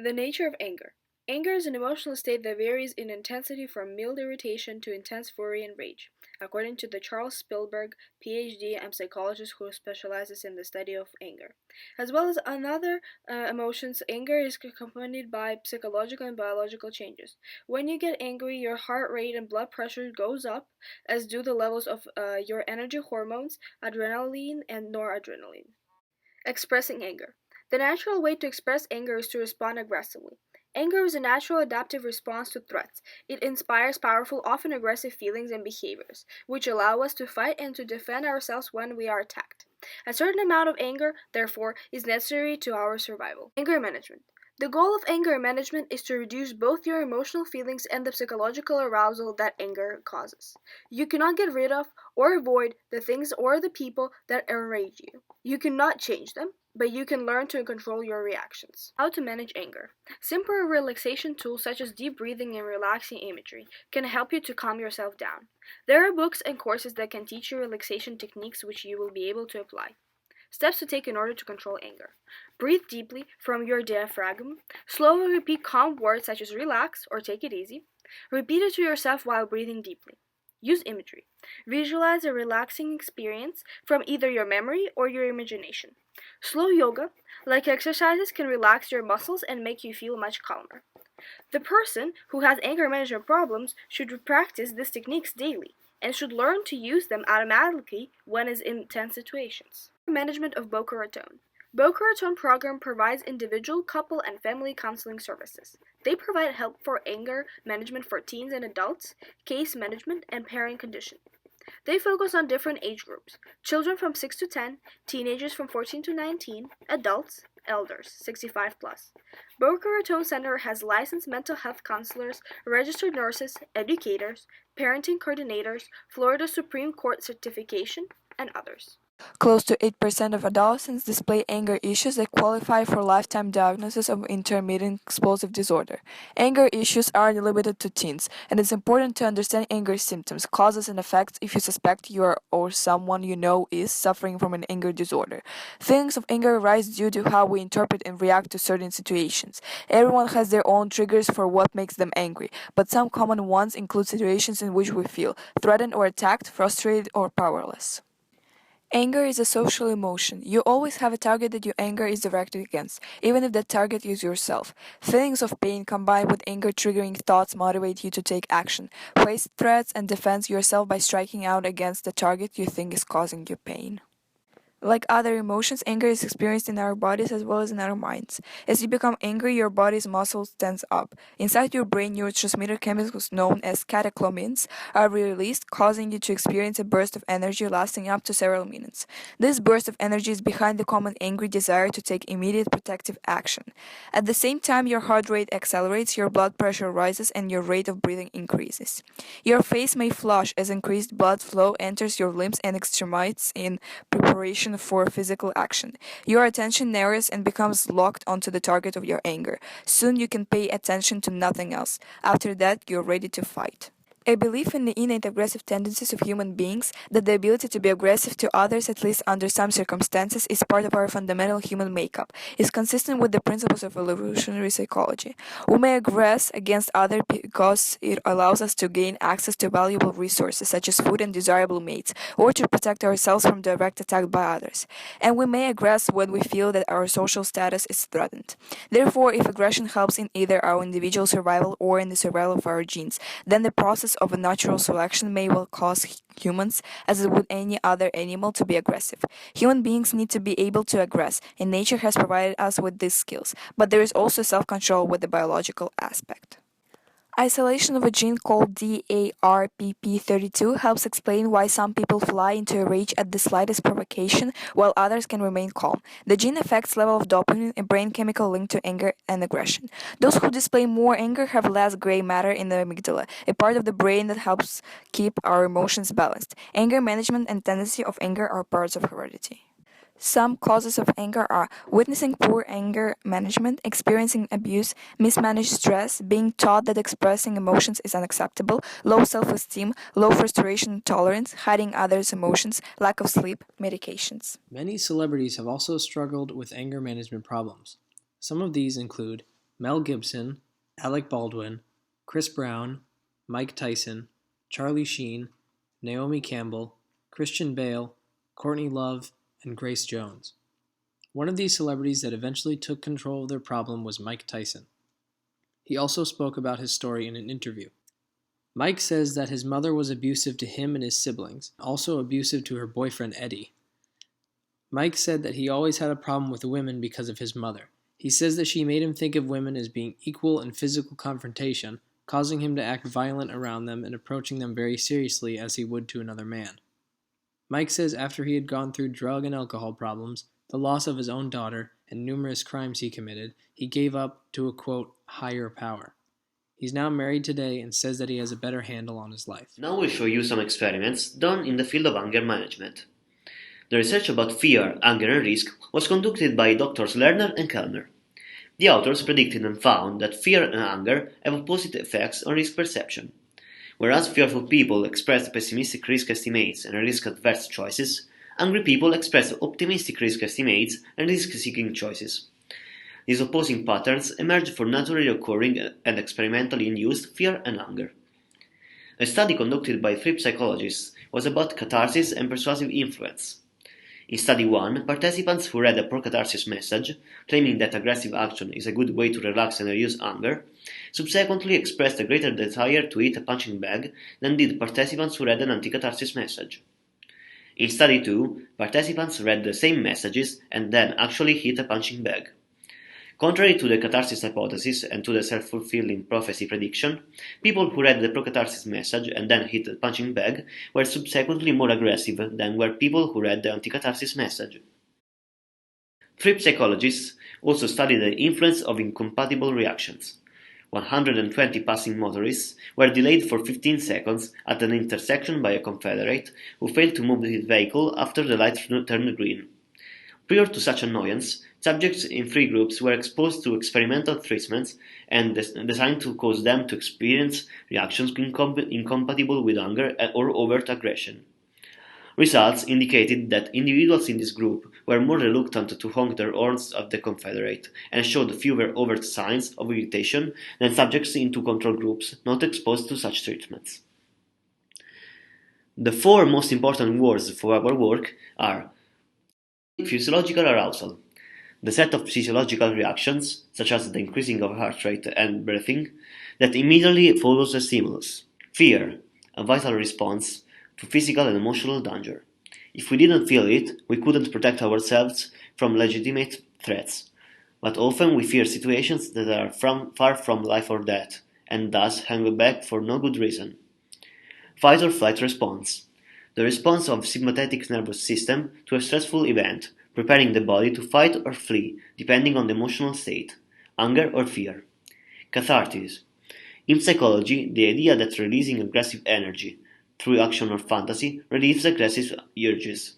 The nature of anger. Anger is an emotional state that varies in intensity from mild irritation to intense fury and rage, according to the Charles Spielberg, PhD and psychologist who specializes in the study of anger. As well as other emotions, anger is accompanied by psychological and biological changes. When you get angry, your heart rate and blood pressure goes up, as do the levels of your energy hormones, adrenaline and noradrenaline. Expressing anger. The natural way to express anger is to respond aggressively. Anger is a natural adaptive response to threats. It inspires powerful, often aggressive feelings and behaviors, which allow us to fight and to defend ourselves when we are attacked. A certain amount of anger, therefore, is necessary to our survival. Anger management. The goal of anger management is to reduce both your emotional feelings and the psychological arousal that anger causes. You cannot get rid of or avoid the things or the people that enrage you. You cannot change them, but you can learn to control your reactions. How to manage anger. Simple relaxation tools such as deep breathing and relaxing imagery can help you to calm yourself down. There are books and courses that can teach you relaxation techniques which you will be able to apply. Steps to take in order to control anger. Breathe deeply from your diaphragm. Slowly repeat calm words such as relax or take it easy. Repeat it to yourself while breathing deeply. Use imagery. Visualize a relaxing experience from either your memory or your imagination. Slow yoga, like exercises, can relax your muscles and make you feel much calmer. The person who has anger management problems should practice these techniques daily and should learn to use them automatically when in tense situations. Management of Boca Raton. Boca Raton program provides individual, couple, and family counseling services. They provide help for anger management for teens and adults, case management, and parent condition. They focus on different age groups: children from 6 to 10, teenagers from 14 to 19, adults, elders, 65 plus. Boca Raton Center has licensed mental health counselors, registered nurses, educators, parenting coordinators, Florida Supreme Court certification, and others. Close to 8% of adolescents display anger issues that qualify for lifetime diagnosis of intermittent explosive disorder. Anger issues are limited to teens, and it's important to understand anger symptoms, causes, and effects if you suspect you are or someone you know is suffering from an anger disorder. Feelings of anger arise due to how we interpret and react to certain situations. Everyone has their own triggers for what makes them angry, but some common ones include situations in which we feel threatened or attacked, frustrated, or powerless. Anger is a social emotion. You always have a target that your anger is directed against, even if that target is yourself. Feelings of pain combined with anger triggering thoughts motivate you to take action, face threats, and defend yourself by striking out against the target you think is causing you pain. Like other emotions, anger is experienced in our bodies as well as in our minds. As you become angry, your body's muscles tense up. Inside your brain, neurotransmitter chemicals known as catecholamines are released, causing you to experience a burst of energy lasting up to several minutes. This burst of energy is behind the common angry desire to take immediate protective action. At the same time, your heart rate accelerates, your blood pressure rises, and your rate of breathing increases. Your face may flush as increased blood flow enters your limbs and extremities in preparation for physical action. Your attention narrows and becomes locked onto the target of your anger. Soon you can pay attention to nothing else. After that, you're ready to fight. A belief in the innate aggressive tendencies of human beings, that the ability to be aggressive to others, at least under some circumstances, is part of our fundamental human makeup, is consistent with the principles of evolutionary psychology. We may aggress against others because it allows us to gain access to valuable resources such as food and desirable mates, or to protect ourselves from direct attack by others. And we may aggress when we feel that our social status is threatened. Therefore, if aggression helps in either our individual survival or in the survival of our genes, then the process of a natural selection may well cause humans, as it would any other animal, to be aggressive. Human beings need to be able to aggress, and nature has provided us with these skills, but there is also self-control with the biological aspect. Isolation of a gene called DARPP32 helps explain why some people fly into a rage at the slightest provocation, while others can remain calm. The gene affects level of dopamine, a brain chemical linked to anger and aggression. Those who display more anger have less gray matter in the amygdala, a part of the brain that helps keep our emotions balanced. Anger management and tendency of anger are parts of heredity. Some causes of anger are witnessing poor anger management, experiencing abuse, mismanaged stress, being taught that expressing emotions is unacceptable, low self-esteem, low frustration tolerance, hiding others' emotions, lack of sleep, medications. Many celebrities have also struggled with anger management problems. Some of these include Mel Gibson, Alec Baldwin, Chris Brown, Mike Tyson, Charlie Sheen, Naomi Campbell, Christian Bale, Courtney Love, and Grace Jones. One of these celebrities that eventually took control of their problem was Mike Tyson. He also spoke about his story in an interview. Mike says that his mother was abusive to him and his siblings, also abusive to her boyfriend Eddie. Mike said that he always had a problem with women because of his mother. He says that she made him think of women as being equal in physical confrontation, causing him to act violent around them and approaching them very seriously as he would to another man. Mike says after he had gone through drug and alcohol problems, the loss of his own daughter, and numerous crimes he committed, he gave up to a, quote, higher power. He's now married today and says that he has a better handle on his life. Now we'll show you some experiments done in the field of anger management. The research about fear, anger and risk was conducted by Drs. Lerner and Kellner. The authors predicted and found that fear and anger have opposite effects on risk perception. Whereas fearful people express pessimistic risk estimates and risk-adverse choices, angry people express optimistic risk estimates and risk-seeking choices. These opposing patterns emerge for naturally occurring and experimentally induced fear and anger. A study conducted by 3 psychologists was about catharsis and persuasive influence. In Study 1, participants who read a pro-catharsis message, claiming that aggressive action is a good way to relax and reduce anger, subsequently expressed a greater desire to hit a punching bag than did participants who read an anti-catharsis message. In Study 2, participants read the same messages and then actually hit a punching bag. Contrary to the catharsis hypothesis and to the self-fulfilling prophecy prediction, people who read the pro-catharsis message and then hit the punching bag were subsequently more aggressive than were people who read the anti-catharsis message. 3 psychologists also studied the influence of incompatible reactions. 120 passing motorists were delayed for 15 seconds at an intersection by a Confederate who failed to move his vehicle after the light turned green. Prior to such annoyance, subjects in 3 groups were exposed to experimental treatments and designed to cause them to experience reactions incompatible with anger or overt aggression. Results indicated that individuals in this group were more reluctant to honk their horns at the Confederate and showed fewer overt signs of irritation than subjects in 2 control groups not exposed to such treatments. The 4 most important words for our work are physiological arousal, the set of physiological reactions, such as the increasing of heart rate and breathing, that immediately follows a stimulus. Fear, a vital response to physical and emotional danger. If we didn't feel it, we couldn't protect ourselves from legitimate threats. But often we fear situations that are far from life or death, and thus hang back for no good reason. Fight or flight response. The response of sympathetic nervous system to a stressful event, preparing the body to fight or flee, depending on the emotional state, anger or fear. Catharsis. In psychology, the idea that releasing aggressive energy through action or fantasy relieves aggressive urges.